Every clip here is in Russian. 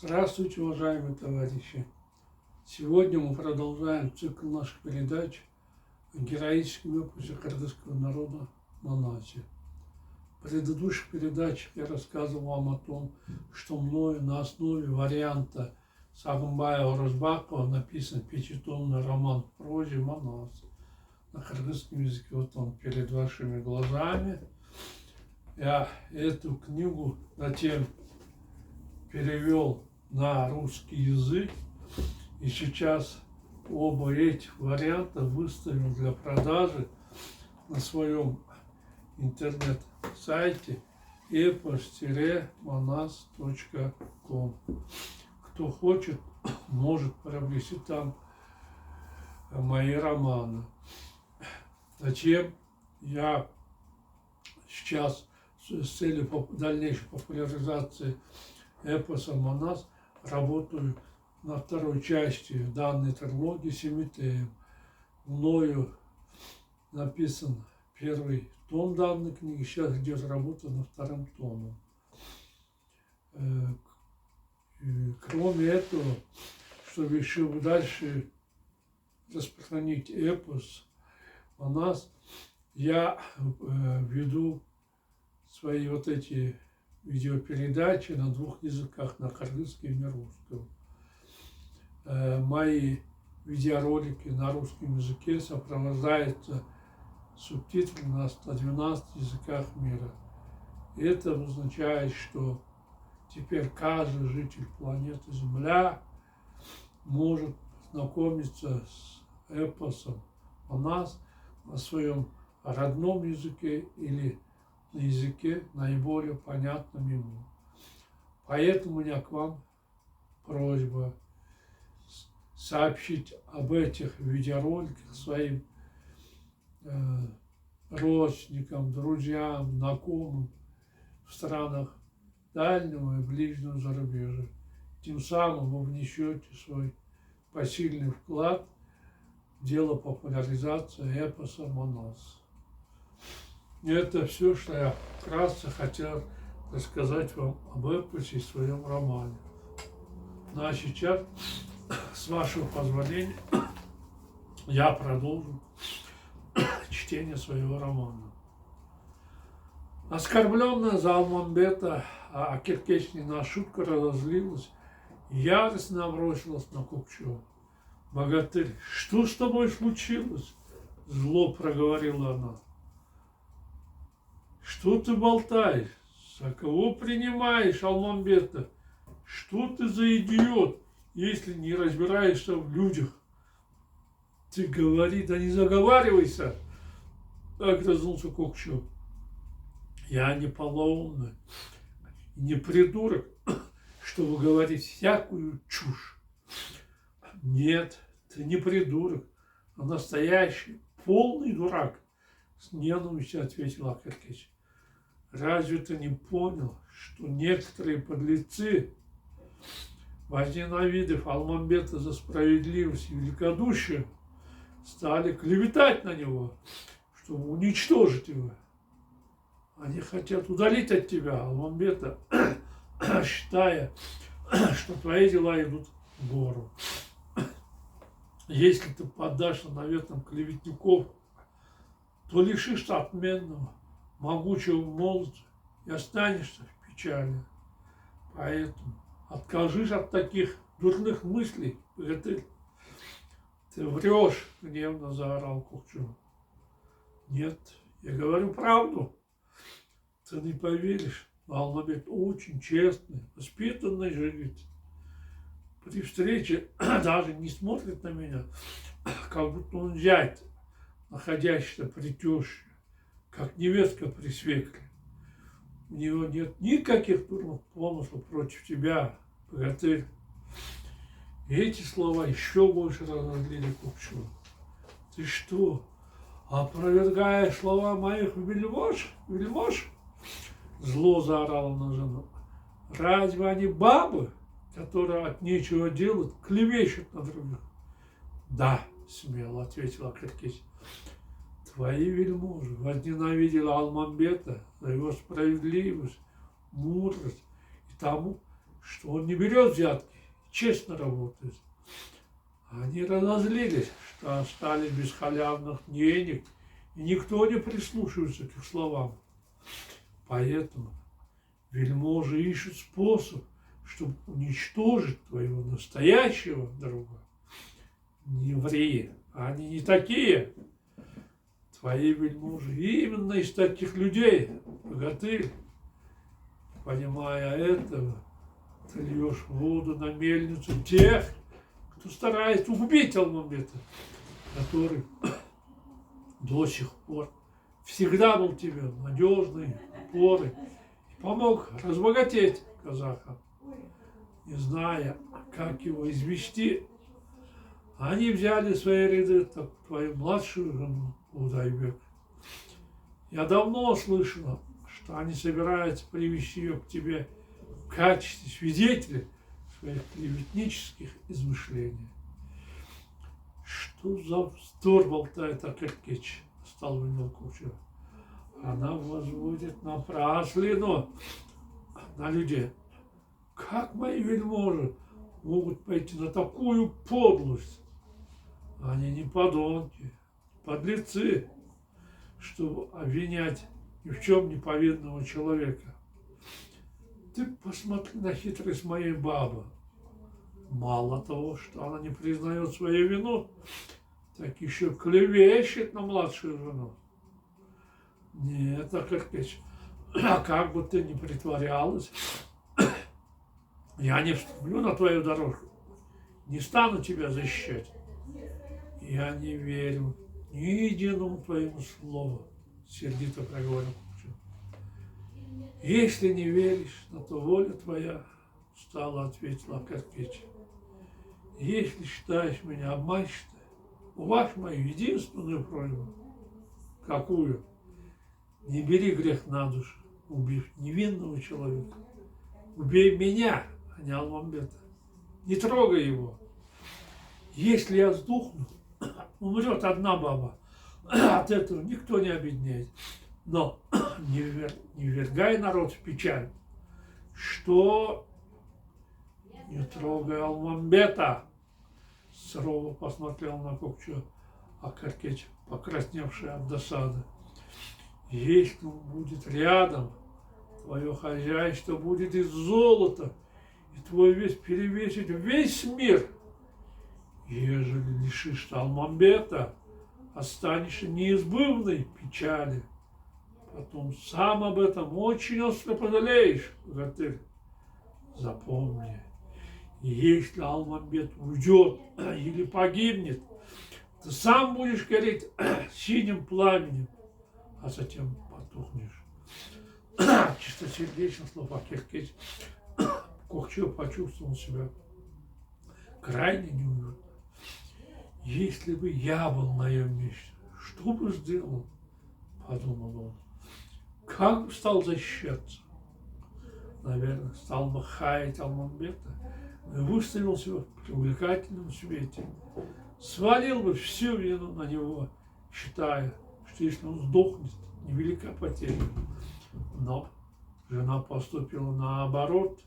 Здравствуйте, уважаемые товарищи! Сегодня мы продолжаем цикл наших передач о героическом эпосе кыргызского народа Манасе. В предыдущих передачах я рассказывал вам о том, что мною на основе варианта Сагынбая Оразбакова написан пятитомный роман в прозе «Манас» на кыргызском языке. Вот он перед вашими глазами. Я эту книгу затем перевел на русский язык, и сейчас оба этих варианта выставил для продажи на своем интернет-сайте epos-manas.com. Кто хочет, может приобрести там мои романы. Зачем я сейчас с целью дальнейшей популяризации эпоса «Манас» работаю над второй частью данной трилогии «Семитеем». Мною написан первый том данной книги, сейчас идет работа над вторым томом. Кроме этого, чтобы еще дальше распространить эпос «Манас», я веду свои вот эти видеопередачи на двух языках, на кыргызском и на русском. Мои видеоролики на русском языке сопровождаются субтитрами на 112 языках мира. И это означает, что теперь каждый житель планеты Земля может знакомиться с эпосом «Манас» на своем родном языке или на языке наиболее понятном ему. Поэтому у меня к вам просьба сообщить об этих видеороликах своим родственникам, друзьям, знакомым в странах дальнего и ближнего зарубежья. Тем самым вы внесете свой посильный вклад в дело популяризации эпоса «Манас». Это все, что я вкратце хотел рассказать вам об эпосе и своем романе. Ну а сейчас, с вашего позволения, я продолжу чтение своего романа. Оскорбленная за Алмамбета Акиркечнина шутка разозлилась и яростно набросилась на Кукчу. «Богатырь, что с тобой случилось?» — зло проговорила она. «Что ты болтаешь? За кого принимаешь, Алмамбета? Что ты за идиот, если не разбираешься в людях?» «Ты говори, да не заговаривайся!» — огрызнулся Кокчу. «Я не полоумный, не придурок, чтобы говорить всякую чушь. Нет, ты не придурок, а настоящий, полный дурак!» — с ненавистью ответил Акиркеч. «Разве ты не понял, что некоторые подлецы, возненавидев Алмамбета за справедливость и великодушие, стали клеветать на него, чтобы уничтожить его? Они хотят удалить от тебя Алмамбета, считая, что твои дела идут в гору. Если ты поддашь наветам клеветников, то лишишься отменного, могучего молота и останешься в печали. Поэтому откажись от таких дурных мыслей, богатырь». «Ты врешь!» — гневно заорал Кукчу. «Нет, я говорю правду. Ты не поверишь, но Алмамбет очень честный, воспитанный житель. При встрече даже не смотрит на меня, как будто он зять, находящийся при теще, как невестка при свекре. У него нет никаких дурных помыслов против тебя, богатырь». И эти слова еще больше разозлили Кукчу. «Ты что, опровергаешь слова моих вельмож? Зло заорала на жену. «Разве они бабы, которые от нечего делать клевещут на других?» «Да», — смело ответил Акиркеч. «Твои вельможи возненавидели Алмамбета за его справедливость, мудрость и тому, что он не берет взятки, честно работает. Они разозлились, что остались без халявных денег, и никто не прислушивается к их словам. Поэтому вельможи ищут способ, чтобы уничтожить твоего настоящего друга. Не ври, они не такие. Твои вельможи именно из таких людей, богатырь. Понимая этого, ты льешь воду на мельницу тех, кто старается убить Алмамбета, который до сих пор всегда был тебе надежный, опорой и помог разбогатеть казахам. Не зная, как его извести, они взяли в свои ряды твою младшую жену Удайбек. Я давно слышала, что они собираются привести ее к тебе в качестве свидетеля своих клеветнических измышлений. Что за вздор болтает Акеркеч, стал вынул Кучер. Она возводит напраслину на людей. Как мои вельможи могут пойти на такую подлость? Они не подонки, подлецы, чтобы обвинять ни в чем не повинного человека. Ты посмотри на хитрость моей бабы. Мало того, что она не признает свою вину, так еще клевещет на младшую жену. Нет, Акеркеч, а как бы ты ни притворялась, я не вступлю на твою дорожку, не стану тебя защищать. Я не верю ни единому твоему слову, сердито проговорил Кучер. Если не веришь, на то воля твоя, устало ответила Акеркеч. Если считаешь меня обманщицей, уважь мою единственную просьбу. Какую? Не бери грех на душу, убив невинного человека. Убей меня, а не Алмамбета. Не трогай его. Если я сдохну, умрет одна баба. От этого никто не обеднеет. Но не ввергай народ в печаль. Что? Не трогай Алмамбета. Сурово посмотрел на Кукчу Акеркеч, покрасневший от досады. Если он будет рядом, твое хозяйство будет из золота, и твой вес перевесит весь мир. Ежели лишишься Алмамбета, останешься неизбывной печали. Потом сам об этом очень остро пожалеешь, богатырь. Запомни, если Алмамбет уйдет или погибнет, ты сам будешь гореть синим пламенем, а затем потухнешь. Чистосердечно слов Акеркеч Кукчу почувствовал себя крайне неуютно. Если бы я был на ее месте, что бы сделал? Подумал он. Как бы стал защищаться? Наверное, стал бы хаять Алмамбета и выставил себя в привлекательном свете. Свалил бы всю вину на него, считая, что если он сдохнет, невелика потеря. Но жена поступила наоборот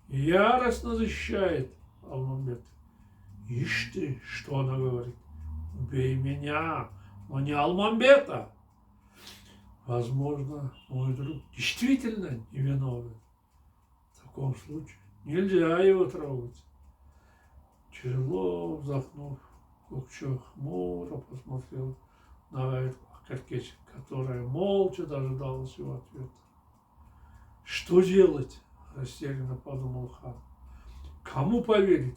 и яростно защищает Алмамбета. Ишь ты, что она говорит? Убей меня, но не Алмамбета. Возможно, мой друг действительно невиновен. В таком случае нельзя его трогать. Тяжело вздохнув, Кукчу хмуро посмотрел на Акеркеч, которая молча дожидалась его ответа. Что делать? Растерянно подумал хан. Кому поверить?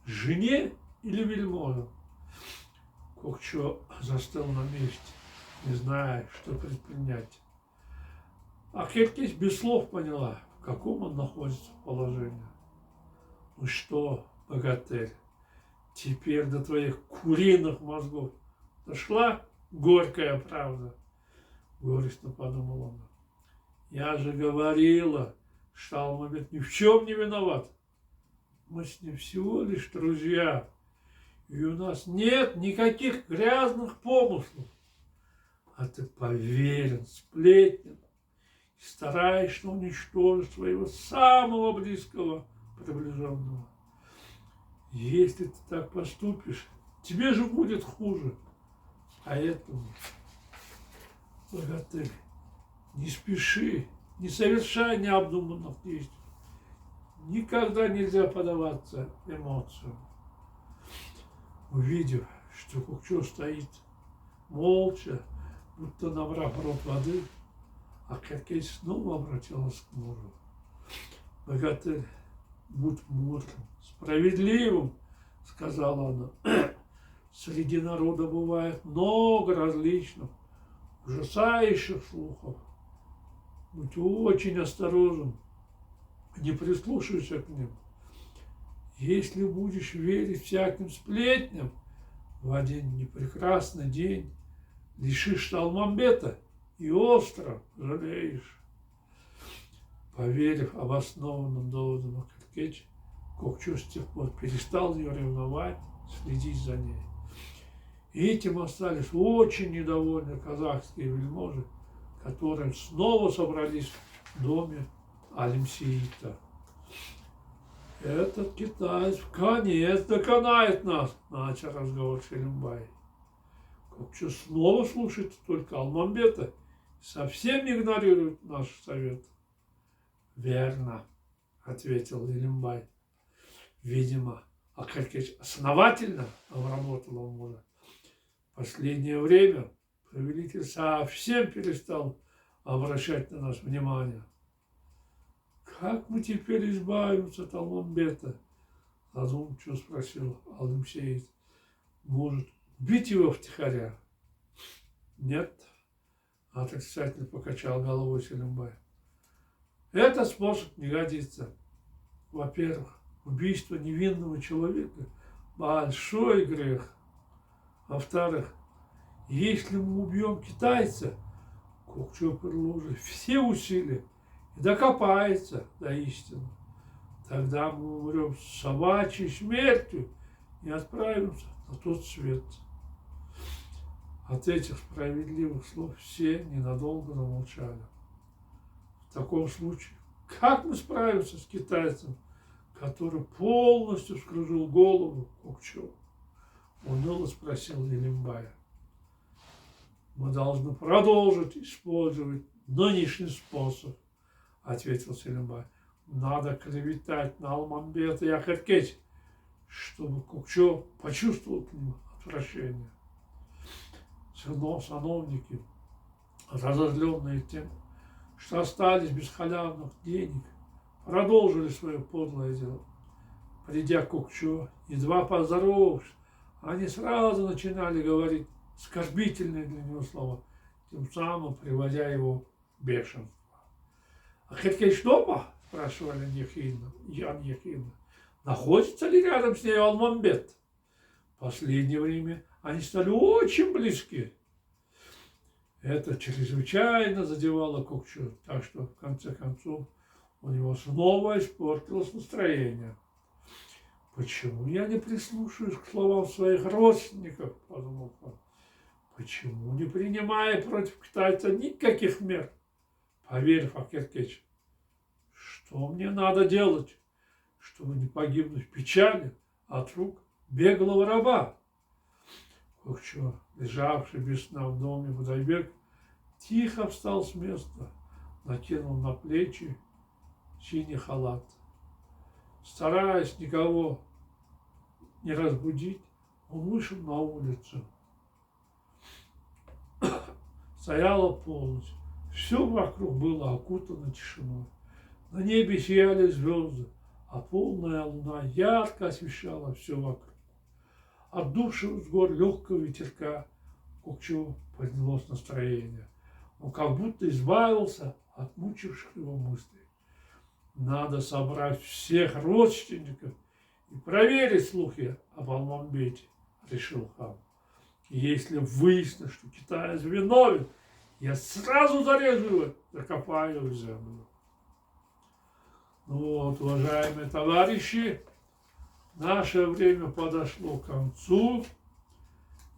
Жене или вельможам? Кукчу застыл на месте, не зная, что предпринять. Акеркеч без слов поняла, в каком он находится положении. Ну что, богатырь, теперь до твоих куриных мозгов дошла горькая правда? Горестно подумал он. Я же говорила, что Алмамбет ни в чем не виноват. Мы с ним всего лишь друзья, и у нас нет никаких грязных помыслов. А ты поверен сплетням и стараешься уничтожить своего самого близкого приближенного. Если ты так поступишь, тебе же будет хуже. Поэтому, богатырь, не спеши, не совершай необдуманных действий. Никогда нельзя поддаваться эмоциям. Увидев, что Кукчо стоит молча, будто набрав рот воды, а Керкеч снова обратилась к мужу. Богатырь, будь мудрым, справедливым, сказала она. Среди народа бывает много различных, ужасающих слухов. Будь очень осторожен, не прислушивайся к ним. Если будешь верить всяким сплетням, в один непрекрасный день лишишь Талмамбета и остро жалеешь. Поверив обоснованным доводам Керкеч, Кукчо с тех пор перестал ее ревновать, следить за ней. И этим остались очень недовольны казахские вельможи, которые снова собрались в доме Алимсеита. Этот китаец в конец доконает нас, начал разговор Шелимбай. Кукчо снова слушает только Алмамбета и совсем игнорирует наш совет. Верно, ответил Илимбай. Видимо, Керкеч основательно обработал мужа. В последнее время повелитель совсем перестал обращать на нас внимание. Как мы теперь избавимся от Алмамбета? Задумчиво спросил Алимсеит. Может, убить его втихаря? Нет, отрицательно покачал головой Селимбай. Этот способ не годится. Во-первых, убийство невинного человека – большой грех. Во-вторых, если мы убьем китайца, Кукчо приложит все усилия и докопается до истины. Тогда мы умрем собачьей смертью и отправимся на тот свет. От этих справедливых слов все ненадолго замолчали. В таком случае, как мы справимся с китайцем, который полностью вскружил голову Кукчо? Уныло спросил Илимбай. Мы должны продолжить использовать нынешний способ, ответил Селимбай. Надо клеветать на Алмамбета и Керкеч, чтобы Кукчо почувствовал к нему отвращение. Сановники, разозленные тем, что остались без халявных денег, продолжили свое подлое дело. Придя к Кукчо, едва поздоровавшись, они сразу начинали говорить оскорбительные для него слова, тем самым приводя его в бешенство. А Керкеч дома? Спрашивали Ян Ехидна. Находится ли рядом с ней Алмамбет? В последнее время они стали очень близки. Это чрезвычайно задевало Кукчо, так что в конце концов у него снова испортилось настроение. Почему я не прислушаюсь к словам своих родственников, подумал он. Почему не принимая против китайца никаких мер? Поверив Керкеч, что мне надо делать, чтобы не погибнуть в печали от рук беглого раба? Кукчо, лежавший без сна в доме Будайбек, тихо встал с места, накинул на плечи синий халат. Стараясь никого не разбудить, он вышел на улицу. Стояла полночь. Все вокруг было окутано тишиной. На небе сияли звезды, а полная луна ярко освещала все вокруг. Отдувшего с гор легкого ветерка Кукчо поднялось настроение. Он как будто избавился от мучивших его мыслей. Надо собрать всех родственников и проверить слухи об Алмамбете, решил хан. Если выяснится, что китаец виновен, я сразу зарежу его, закопаю в землю. Ну вот, уважаемые товарищи, наше время подошло к концу.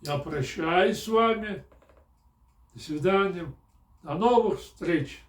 Я прощаюсь с вами. До свидания. До новых встреч.